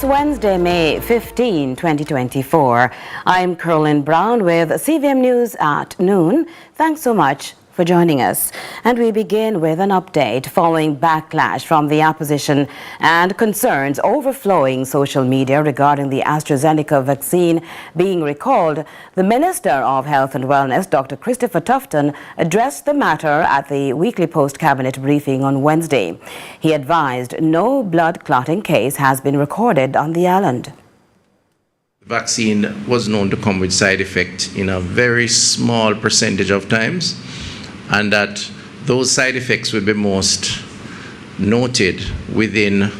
Wednesday, May 15, 2024. I'm Caroline Brown with CVM News at noon. Thanks so much for joining us. And we begin with an update following backlash from the opposition and concerns overflowing social media regarding the AstraZeneca vaccine being recalled. The Minister of Health and Wellness, Dr. Christopher Tufton, addressed the matter at the weekly post-cabinet briefing on Wednesday. He advised no blood clotting case has been recorded on the island. The vaccine was known to come with side effects in a very small percentage of times, and that those side effects will be most noted within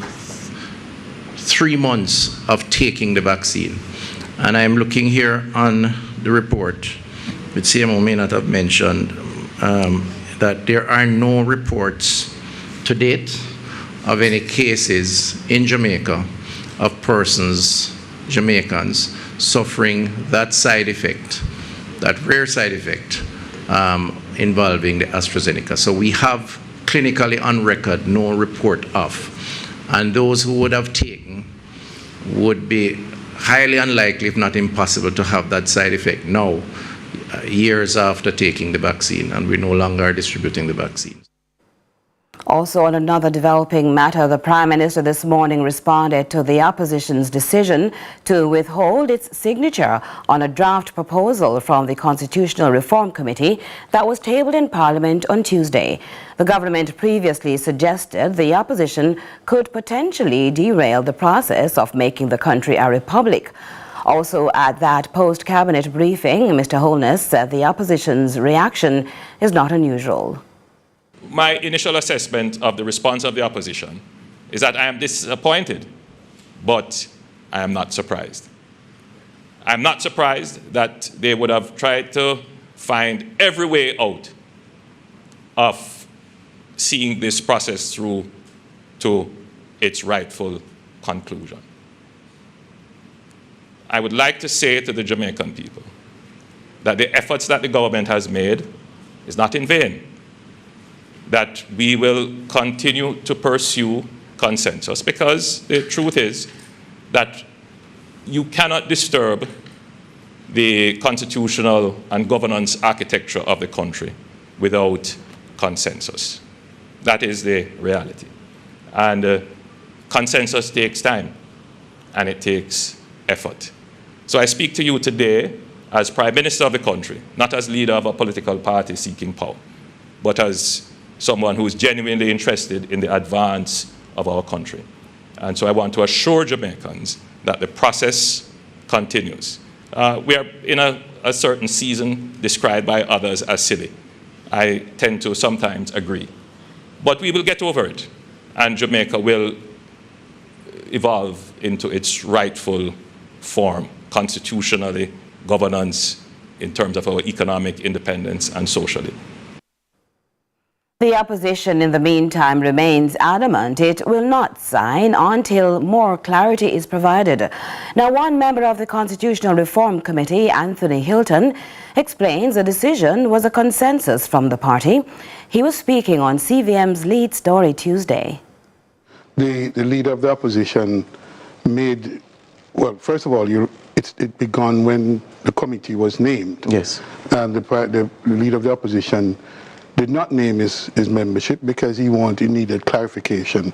3 months of taking the vaccine. And I'm looking here on the report, which CMO may not have mentioned, that there are no reports to date of any cases in Jamaica of persons, Jamaicans, suffering that side effect, that rare side effect, involving the AstraZeneca. So we have clinically on record no report of. And those who would have taken would be highly unlikely, if not impossible, to have that side effect now, years after taking the vaccine, and we no longer are distributing the vaccine. Also, on another developing matter, the Prime Minister this morning responded to the opposition's decision to withhold its signature on a draft proposal from the Constitutional Reform Committee that was tabled in Parliament on Tuesday. The government previously suggested the opposition could potentially derail the process of making the country a republic. Also at that post-cabinet briefing, Mr. Holness said the opposition's reaction is not unusual. My initial assessment of the response of the opposition is that I am disappointed, but I am not surprised. I'm not surprised that they would have tried to find every way out of seeing this process through to its rightful conclusion. I would like to say to the Jamaican people that the efforts that the government has made is not in vain, that we will continue to pursue consensus, because the truth is that you cannot disturb the constitutional and governance architecture of the country without consensus. That is the reality. And consensus takes time, and it takes effort. So I speak to you today as Prime Minister of the country, not as leader of a political party seeking power, but as someone who is genuinely interested in the advance of our country. And so I want to assure Jamaicans that the process continues. We are in a certain season described by others as silly. I tend to sometimes agree. But we will get over it, and Jamaica will evolve into its rightful form, constitutionally, governance, in terms of our economic independence, and socially. The opposition, in the meantime, remains adamant it will not sign until more clarity is provided. Now, one member of the Constitutional Reform Committee, Anthony Hilton, explains the decision was a consensus from the party. He was speaking on CVM's Lead Story Tuesday. The leader of the opposition made, well, first of all, it began when the committee was named. Yes. And the leader of the opposition did not name his membership because he needed clarification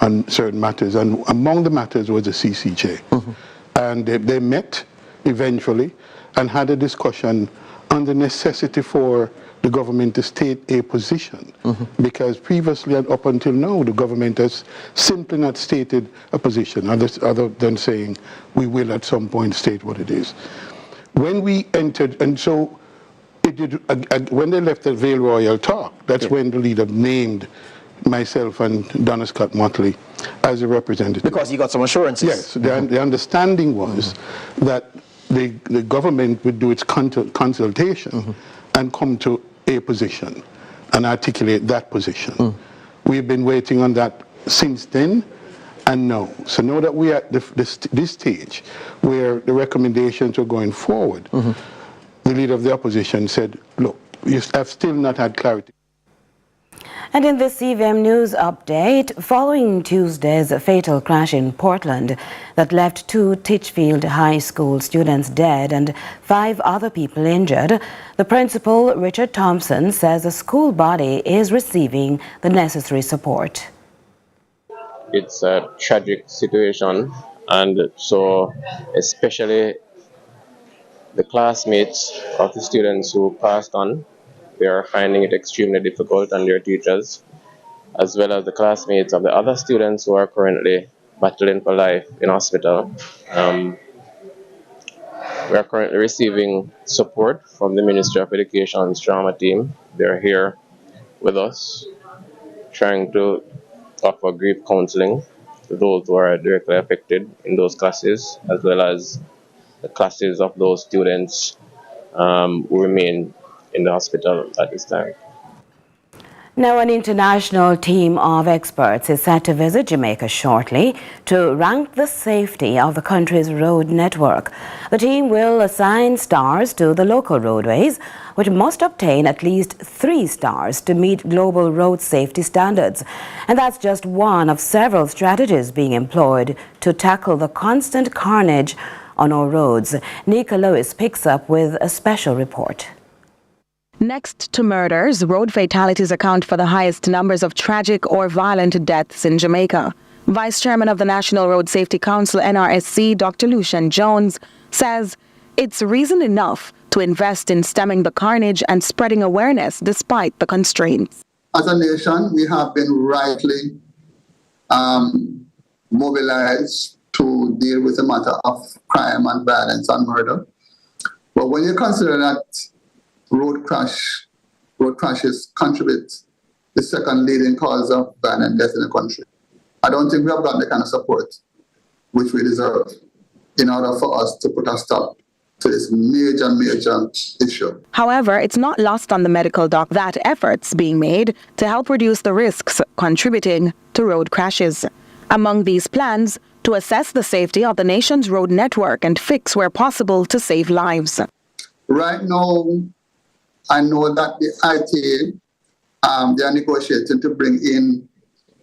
on certain matters, and among the matters was the CCJ. Mm-hmm. And they met eventually and had a discussion on the necessity for the government to state a position, mm-hmm. because previously and up until now the government has simply not stated a position other than saying we will at some point state what it is. When we entered, and so when they left the Vale Royal talk, that's when the leader named myself and Donna Scott Motley as a representative. Because you got some assurances. Yes, the understanding was that the government would do its consultation and come to a position and articulate that position. We've been waiting on that since then, and now. So now that we're at this stage where the recommendations are going forward, the leader of the opposition said, look, you have still not had clarity. And in this CVM News update, following Tuesday's fatal crash in Portland that left 2 Titchfield High School students dead and 5 other people injured, the principal, Richard Thompson, says the school body is receiving the necessary support. It's a tragic situation, and so especially the classmates of the students who passed on, they are finding it extremely difficult, and their teachers, as well as the classmates of the other students who are currently battling for life in hospital. We are currently receiving support from the Ministry of Education's trauma team. They're here with us, trying to offer grief counseling to those who are directly affected in those classes, as well as the classes of those students who remain in the hospital at this time. Now, an international team of experts is set to visit Jamaica shortly to rank the safety of the country's road network. The team will assign stars to the local roadways, which must obtain at least 3 stars to meet global road safety standards. And that's just one of several strategies being employed to tackle the constant carnage on our roads. Nika Lewis picks up with a special report. Next to murders, road fatalities account for the highest numbers of tragic or violent deaths in Jamaica. Vice Chairman of the National Road Safety Council, NRSC, Dr. Lucian Jones, says it's reason enough to invest in stemming the carnage and spreading awareness despite the constraints. As a nation, we have been rightly mobilized to deal with the matter of crime and violence and murder. But when you consider that road crashes contribute the second leading cause of violent death in the country, I don't think we have gotten the kind of support which we deserve in order for us to put a stop to this major issue. However, it's not lost on the medical doc that efforts being made to help reduce the risks contributing to road crashes. Among these plans, to assess the safety of the nation's road network and fix where possible to save lives. Right now, I know that the ITA, they are negotiating to bring in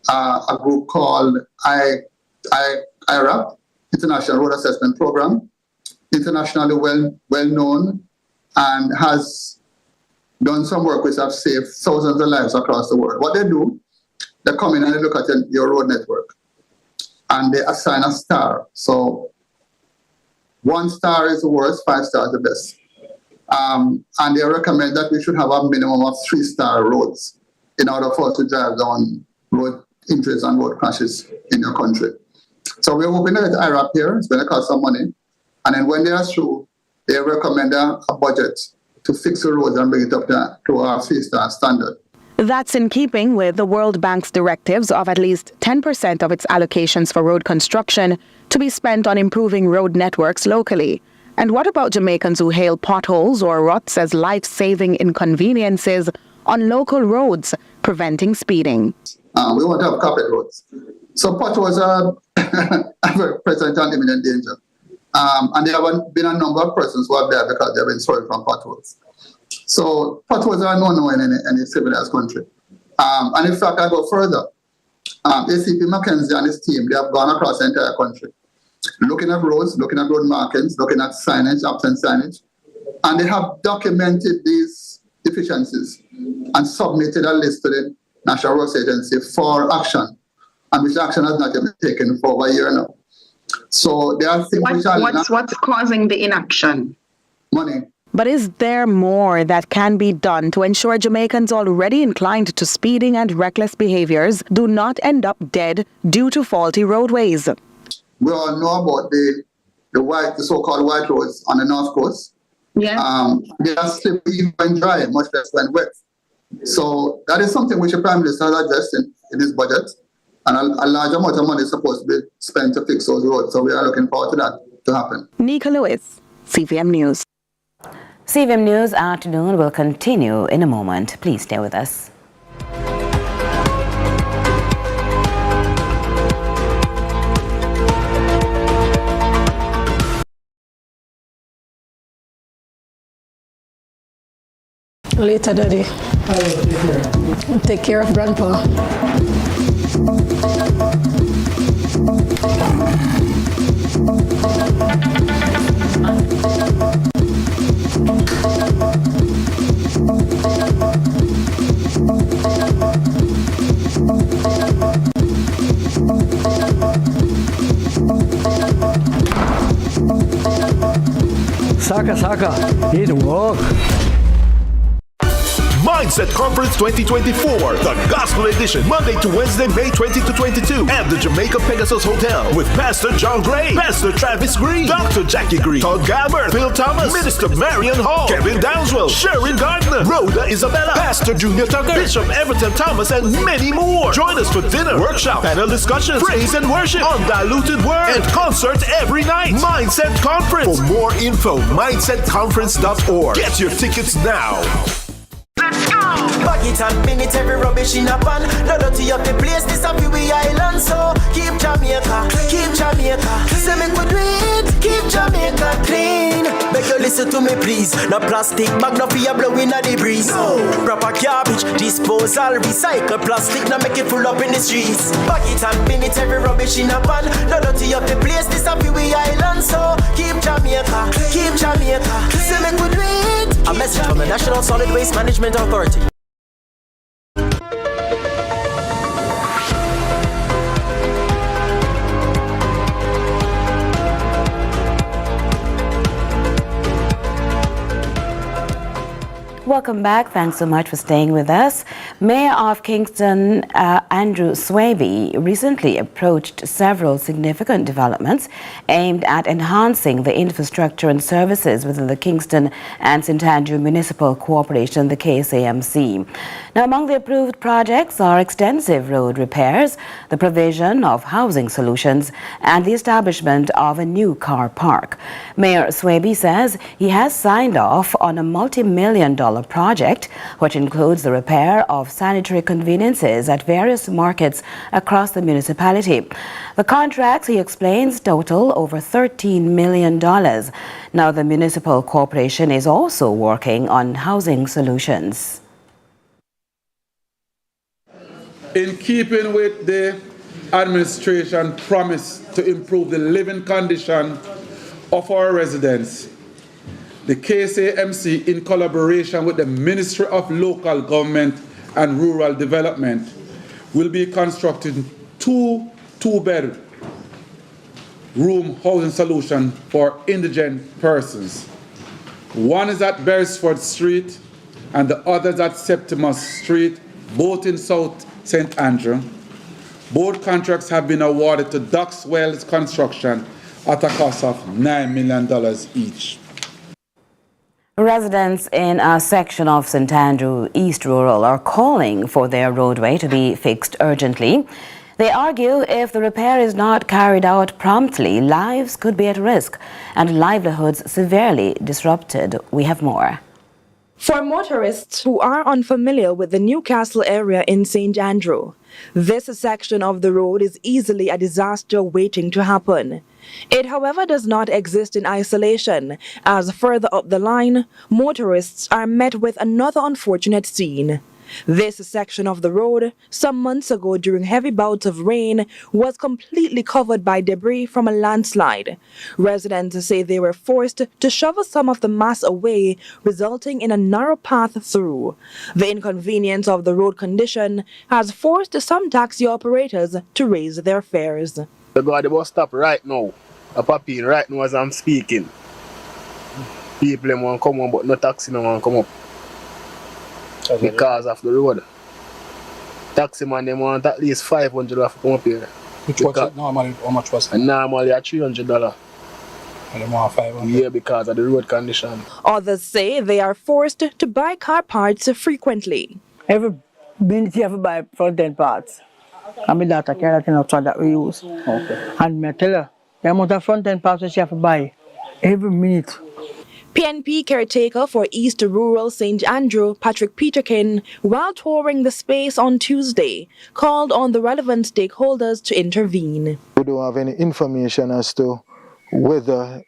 a group called IRAP, International Road Assessment Program, internationally well known, and has done some work which have saved thousands of lives across the world. What they do, they come in and they look at your road network, and they assign a star. So 1 star is the worst, 5 stars the best. And they recommend that we should have a minimum of 3-star roads in order for us to drive down road injuries and road crashes in your country. So we're hoping that IRAP here, it's going to cost some money. And then when they are through, they recommend a budget to fix the roads and bring it up to our 3-star standard. That's in keeping with the World Bank's directives of at least 10% of its allocations for road construction to be spent on improving road networks locally. And what about Jamaicans who hail potholes or ruts as life-saving inconveniences on local roads, preventing speeding? We want to have carpet roads. So potholes are very present and imminent danger. And there have been a number of persons who have died because they have been suffering from potholes. So potholes are no-no in any civilized country. And in fact, I go further. ACP Mackenzie and his team, they have gone across the entire country, looking at roads, looking at road markings, looking at signage, absent signage, and they have documented these deficiencies and submitted a list to the National Road Agency for action, and which action has not yet been taken for over a year now. So there are things which are what's causing the inaction? money. But is there more that can be done to ensure Jamaicans already inclined to speeding and reckless behaviors do not end up dead due to faulty roadways? We all know about the so-called white roads on the north coast. Yeah. They are slippery when dry, much less when wet. So that is something which the Prime Minister has addressed in his budget, and a large amount of money is supposed to be spent to fix those roads. So we are looking forward to that to happen. Nika Lewis, CVM News. CVM News Afternoon will continue in a moment. Please stay with us. Later, Daddy. Take care of Grandpa. Saka, need work. Mindset Conference 2024, the Gospel Edition, Monday to Wednesday, May 20 to 22, at the Jamaica Pegasus Hotel with Pastor John Gray, Pastor Travis Green, Dr. Jackie Green, Todd Galbert, Phil Thomas, Minister Marion Hall, Kevin Downswell, Sharon Gardner, Rhoda Isabella, Pastor Junior Tucker, Bishop Everton Thomas, and many more. Join us for dinner, workshop, panel discussions, praise and worship, undiluted word, and concerts every night. Mindset Conference. For more info, mindsetconference.org. Get your tickets now. Bag it and pin it, every rubbish in a pan. No dirty up the place, this a we island. So keep Jamaica, say me good read, keep Jamaica clean. Beg you listen to me please. No plastic bag, no fear blowing at the breeze. No proper garbage disposal, recycle plastic, now make it full up in the streets. Bag it and pin it, every rubbish in a pan. No dirty up the place, this a we island. So keep Jamaica, say me good read. A message from the National Solid Waste Management Authority. Welcome back. Thanks so much for staying with us. Mayor of Kingston, Andrew Swaby, recently approached several significant developments aimed at enhancing the infrastructure and services within the Kingston and St. Andrew Municipal Corporation, the KSAMC. Now, among the approved projects are extensive road repairs, the provision of housing solutions, and the establishment of a new car park. Mayor Swaby says he has signed off on a multi-million-dollar project, which includes the repair of sanitary conveniences at various markets across the municipality. The contracts, he explains, total over $13 million. Now, the municipal corporation is also working on housing solutions. In keeping with the administration promise to improve the living condition of our residents, the KSAMC, in collaboration with the Ministry of Local Government and Rural Development, will be constructing two-bedroom housing solution for indigent persons. One is at Beresford Street and the other is at Septimus Street, both in South St. Andrew. Both contracts have been awarded to Duxwell's Construction at a cost of $9 million each. Residents in a section of St. Andrew East Rural are calling for their roadway to be fixed urgently. They argue if the repair is not carried out promptly, lives could be at risk and livelihoods severely disrupted. We have more. For motorists who are unfamiliar with the Newcastle area in St. Andrew, this section of the road is easily a disaster waiting to happen. It, however, does not exist in isolation, as further up the line, motorists are met with another unfortunate scene. This section of the road, some months ago during heavy bouts of rain, was completely covered by debris from a landslide. Residents say they were forced to shovel some of the mass away, resulting in a narrow path through. The inconvenience of the road condition has forced some taxi operators to raise their fares. I go at the bus stop right now, a popping right now as I'm speaking. People want to come on, but no taxi no want to come up. Because of the road. Taxi man, they want at least $500 to come up here. Which was it normally? How much was it? Normally at $300. And they want $500? Yeah, because of the road condition. Others say they are forced to buy car parts frequently. Every minute you have to buy front-end parts. And my daughter carry that in outside that we use. Okay. And I tell her, the amount of front-end parts that she have to buy every minute. PNP caretaker for East Rural St. Andrew, Patrick Peterkin, while touring the space on Tuesday, called on the relevant stakeholders to intervene. We don't have any information as to whether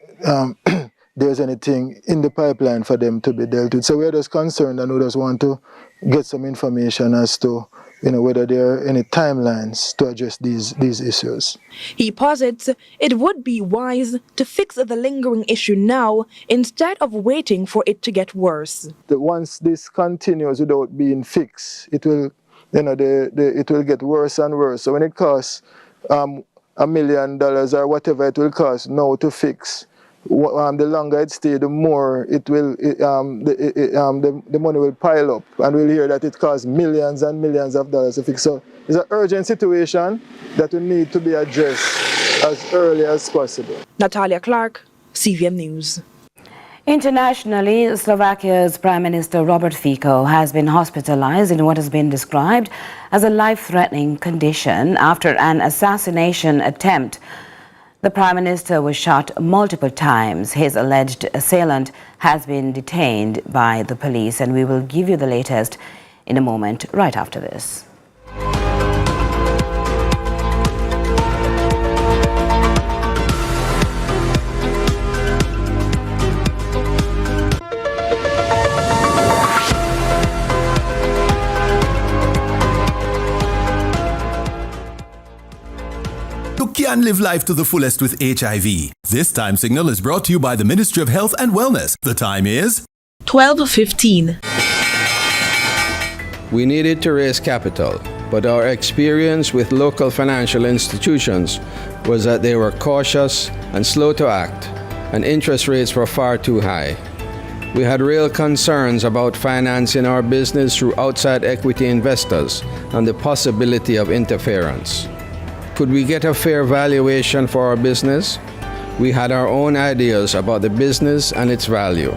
there's anything in the pipeline for them to be dealt with. So we're just concerned and we just want to get some information as to whether there are any timelines to address these issues. He posits it would be wise to fix the lingering issue now instead of waiting for it to get worse. Once this continues without being fixed, it will, it will get worse and worse. So when it costs $1 million or whatever it will cost now to fix, the longer it stays, the more it will, the money will pile up, and we'll hear that it costs millions and millions of dollars to fix. So it's an urgent situation that will need to be addressed as early as possible. Natalia Clark, CVM News. Internationally, Slovakia's Prime Minister Robert Fico has been hospitalized in what has been described as a life-threatening condition after an assassination attempt. The Prime Minister was shot multiple times. His alleged assailant has been detained by the police, and we will give you the latest in a moment, right after this. You can live life to the fullest with HIV. This time signal is brought to you by the Ministry of Health and Wellness. The time is 12:15. We needed to raise capital, but our experience with local financial institutions was that they were cautious and slow to act, and interest rates were far too high. We had real concerns about financing our business through outside equity investors and the possibility of interference. Could we get a fair valuation for our business? We had our own ideas about the business and its value.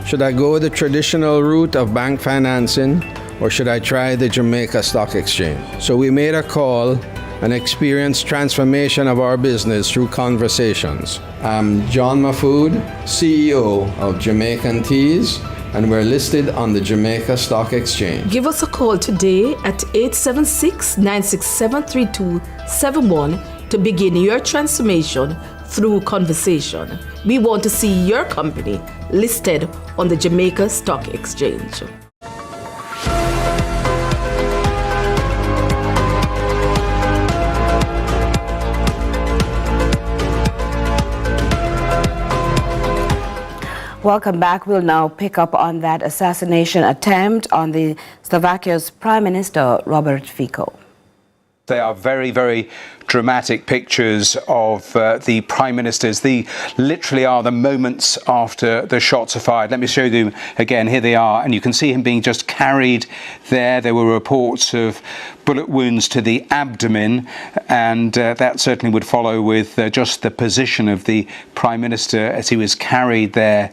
Should I go the traditional route of bank financing, or should I try the Jamaica Stock Exchange? So we made a call and experienced transformation of our business through conversations. I'm John Mafood, CEO of Jamaican Teas, and we're listed on the Jamaica Stock Exchange. Give us a call today at 876-967-3271 to begin your transformation through conversation. We want to see your company listed on the Jamaica Stock Exchange. Welcome back. We'll now pick up on that assassination attempt on the Slovakia's Prime Minister, Robert Fico. They are very, very dramatic pictures of the Prime Ministers. They literally are the moments after the shots are fired. Let me show you again. Here they are, and you can see him being just carried there. There were reports of bullet wounds to the abdomen, and that certainly would follow with just the position of the Prime Minister as he was carried there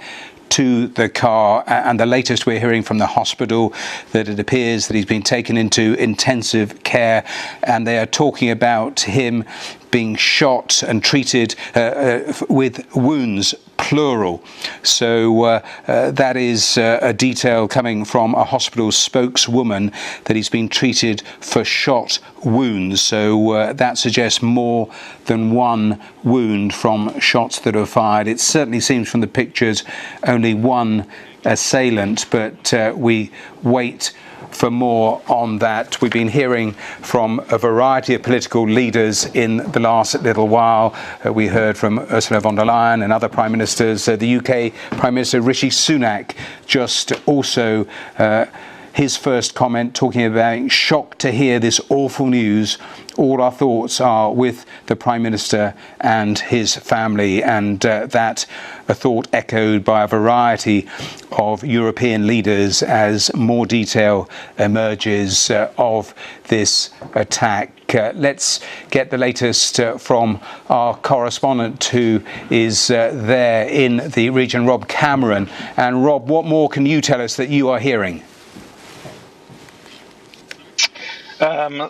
to the car. And the latest we're hearing from the hospital that it appears that he's been taken into intensive care, and they are talking about him being shot and treated with wounds, plural. So that is a detail coming from a hospital spokeswoman that he's been treated for shot wounds. So that suggests more than one wound from shots that are fired. It certainly seems from the pictures only one assailant, but we wait for more on that. We've been hearing from a variety of political leaders in the last little while. We heard from Ursula von der Leyen and other prime ministers. The UK Prime Minister Rishi Sunak just also his first comment talking about being shocked to hear this awful news. All our thoughts are with the Prime Minister and his family, and that a thought echoed by a variety of European leaders as more detail emerges of this attack. Let's get the latest from our correspondent who is there in the region, Rob Cameron. And Rob, what more can you tell us that you are hearing?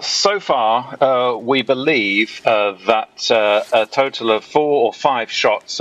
So far, we believe that a total of 4 or 5 shots